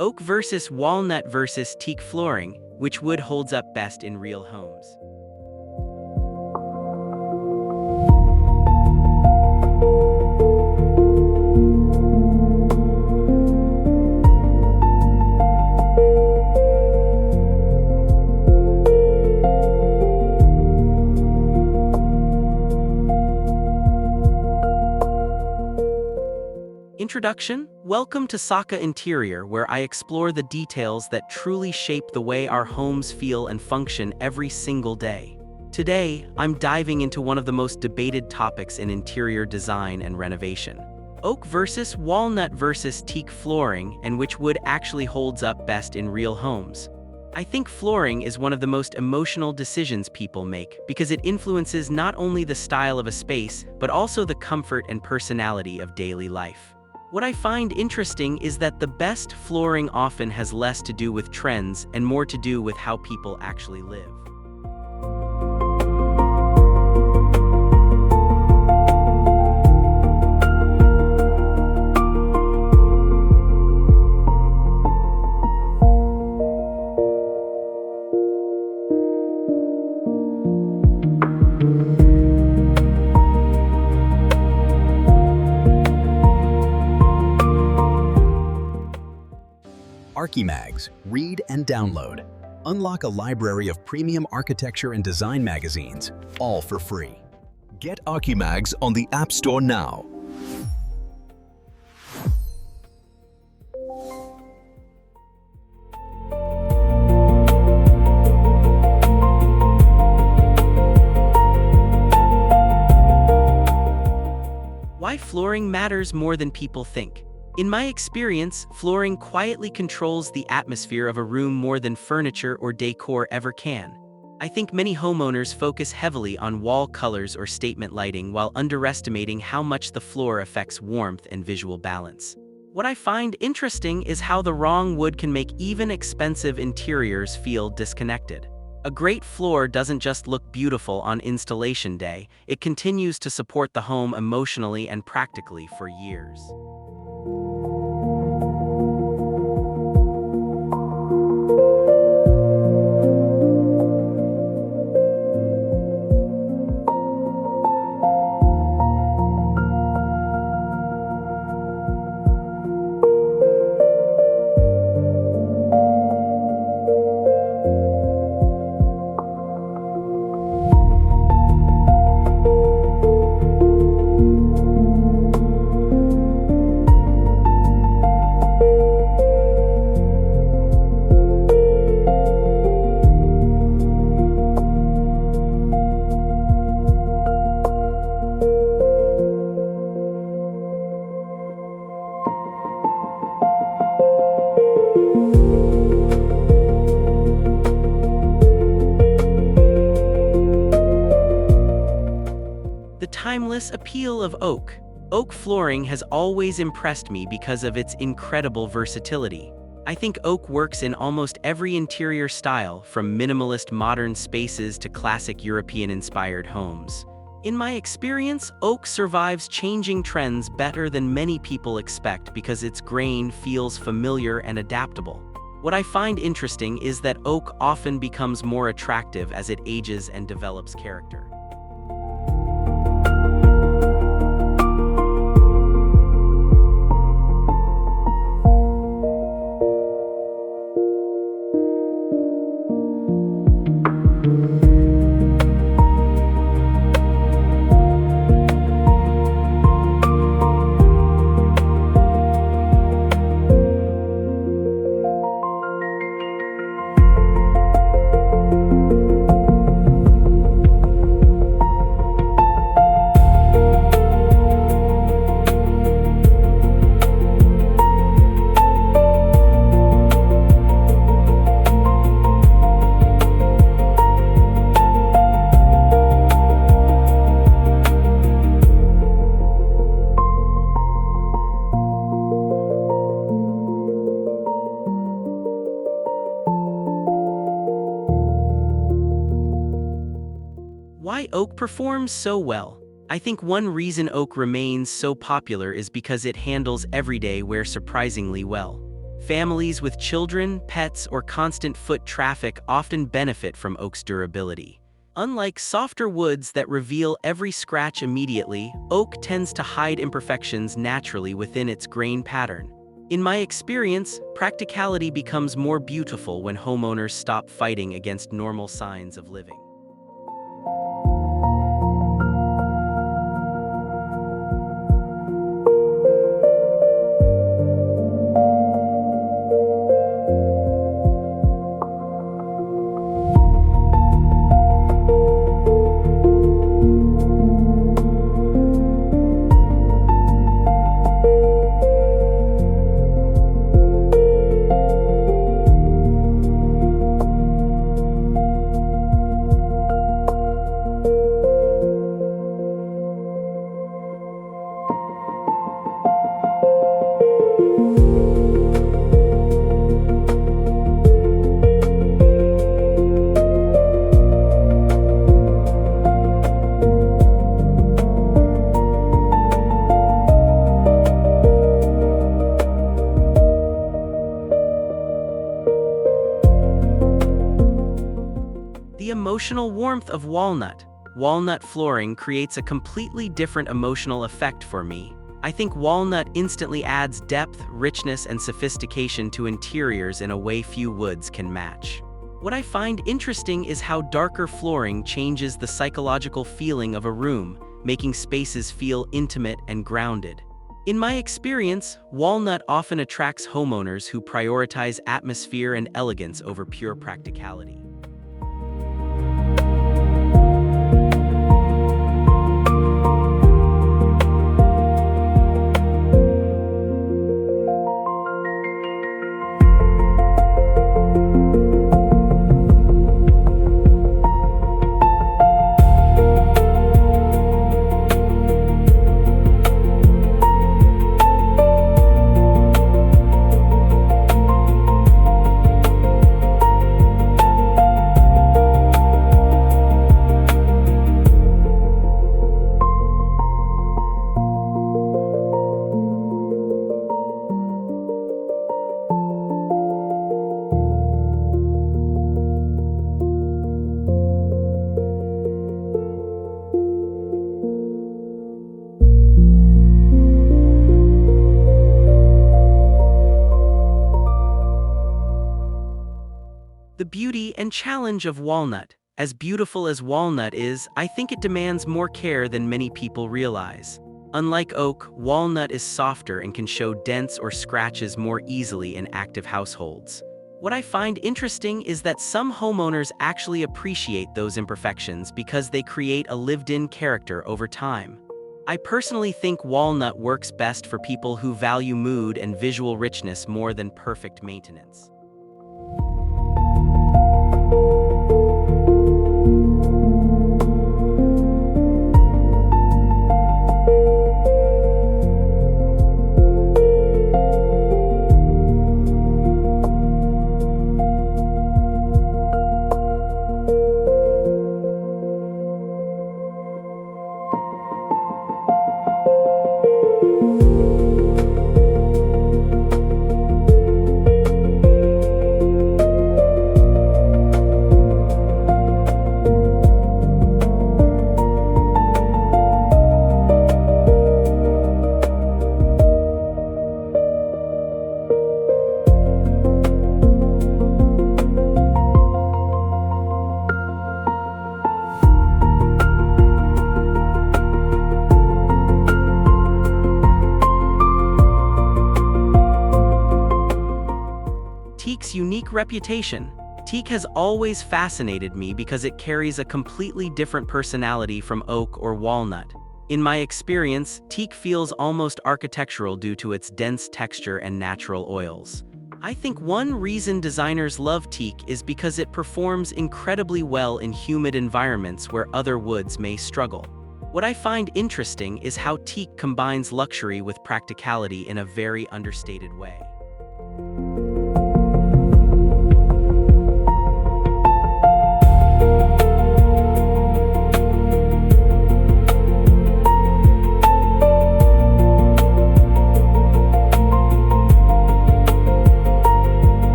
Oak versus walnut versus teak flooring, which wood holds up best in real homes? Introduction. Welcome to Saka Interior, where I explore the details that truly shape the way our homes feel and function every single day. Today, I'm diving into one of the most debated topics in interior design and renovation: oak versus walnut versus teak flooring, and which wood actually holds up best in real homes. I think flooring is one of the most emotional decisions people make because it influences not only the style of a space, but also the comfort and personality of daily life. What I find interesting is that the best flooring often has less to do with trends and more to do with how people actually live. Archimags, read and download. Unlock a library of premium architecture and design magazines, all for free. Get Archimags on the App Store now. Why flooring matters more than people think. In my experience, flooring quietly controls the atmosphere of a room more than furniture or decor ever can. I think many homeowners focus heavily on wall colors or statement lighting while underestimating how much the floor affects warmth and visual balance. What I find interesting is how the wrong wood can make even expensive interiors feel disconnected. A great floor doesn't just look beautiful on installation day, it continues to support the home emotionally and practically for years. The timeless appeal of oak. Oak flooring has always impressed me because of its incredible versatility. I think oak works in almost every interior style, from minimalist modern spaces to classic European-inspired homes. In my experience, oak survives changing trends better than many people expect because its grain feels familiar and adaptable. What I find interesting is that oak often becomes more attractive as it ages and develops character. Why oak performs so well? I think one reason oak remains so popular is because it handles everyday wear surprisingly well. Families with children, pets, or constant foot traffic often benefit from oak's durability. Unlike softer woods that reveal every scratch immediately, oak tends to hide imperfections naturally within its grain pattern. In my experience, practicality becomes more beautiful when homeowners stop fighting against normal signs of living. The emotional warmth of walnut. Walnut flooring creates a completely different emotional effect for me. I think walnut instantly adds depth, richness, and sophistication to interiors in a way few woods can match. What I find interesting is how darker flooring changes the psychological feeling of a room, making spaces feel intimate and grounded. In my experience, walnut often attracts homeowners who prioritize atmosphere and elegance over pure practicality. The beauty and challenge of walnut. As beautiful as walnut is, I think it demands more care than many people realize. Unlike oak, walnut is softer and can show dents or scratches more easily in active households. What I find interesting is that some homeowners actually appreciate those imperfections because they create a lived-in character over time. I personally think walnut works best for people who value mood and visual richness more than perfect maintenance. Teak's unique reputation. Teak has always fascinated me because it carries a completely different personality from oak or walnut. In my experience, teak feels almost architectural due to its dense texture and natural oils. I think one reason designers love teak is because it performs incredibly well in humid environments where other woods may struggle. What I find interesting is how teak combines luxury with practicality in a very understated way.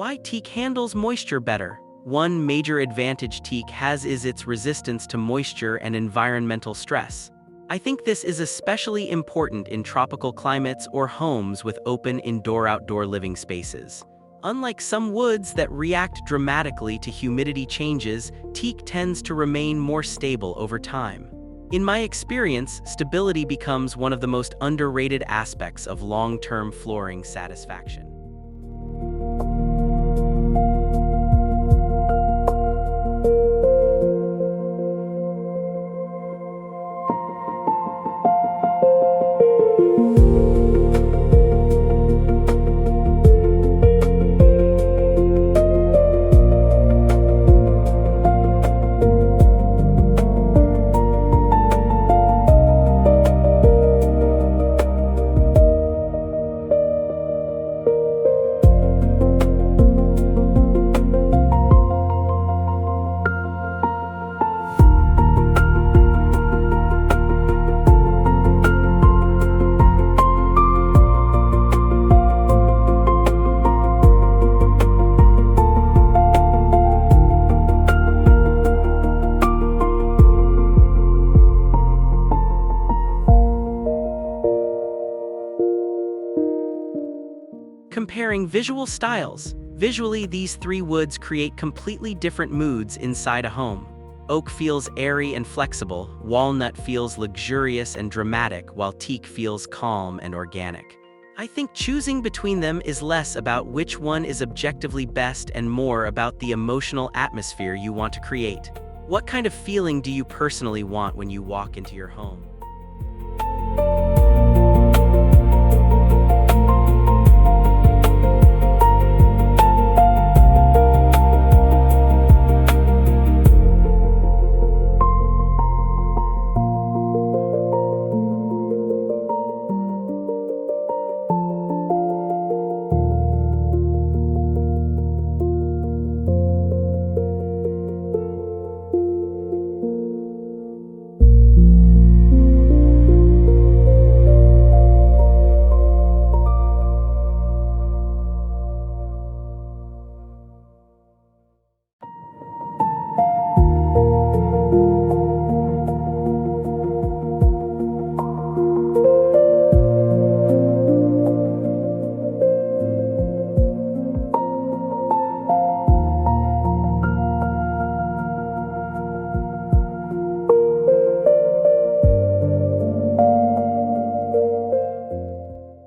Why teak handles moisture better? One major advantage teak has is its resistance to moisture and environmental stress. I think this is especially important in tropical climates or homes with open indoor-outdoor living spaces. Unlike some woods that react dramatically to humidity changes, teak tends to remain more stable over time. In my experience, stability becomes one of the most underrated aspects of long-term flooring satisfaction. Comparing visual styles. Visually, these three woods create completely different moods inside a home. Oak feels airy and flexible, walnut feels luxurious and dramatic, while teak feels calm and organic. I think choosing between them is less about which one is objectively best and more about the emotional atmosphere you want to create. What kind of feeling do you personally want when you walk into your home?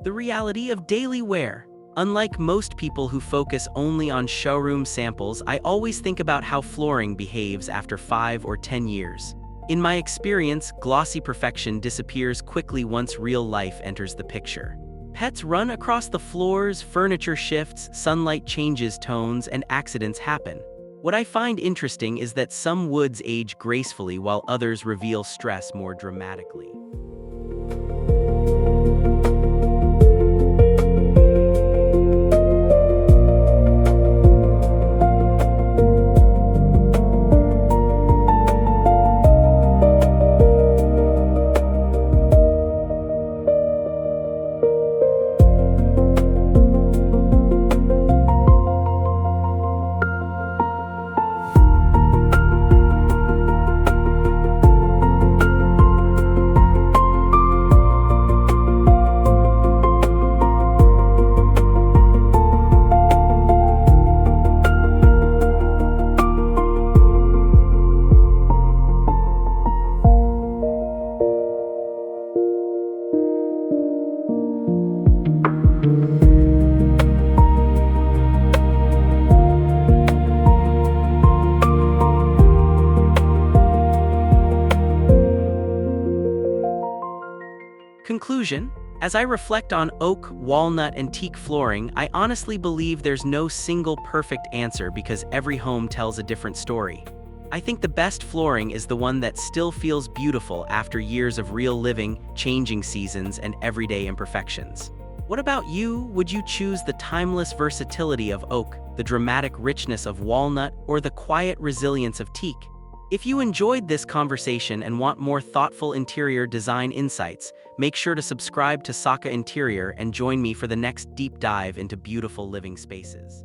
The reality of daily wear. Unlike most people who focus only on showroom samples, I always think about how flooring behaves after 5 or 10 years. In my experience, glossy perfection disappears quickly once real life enters the picture. Pets run across the floors, furniture shifts, sunlight changes tones, and accidents happen. What I find interesting is that some woods age gracefully while others reveal stress more dramatically. Conclusion: as I reflect on oak, walnut, and teak flooring, I honestly believe there's no single perfect answer because every home tells a different story. I think the best flooring is the one that still feels beautiful after years of real living, changing seasons, and everyday imperfections. What about you? Would you choose the timeless versatility of oak, the dramatic richness of walnut, or the quiet resilience of teak? If you enjoyed this conversation and want more thoughtful interior design insights, make sure to subscribe to Saka Interior and join me for the next deep dive into beautiful living spaces.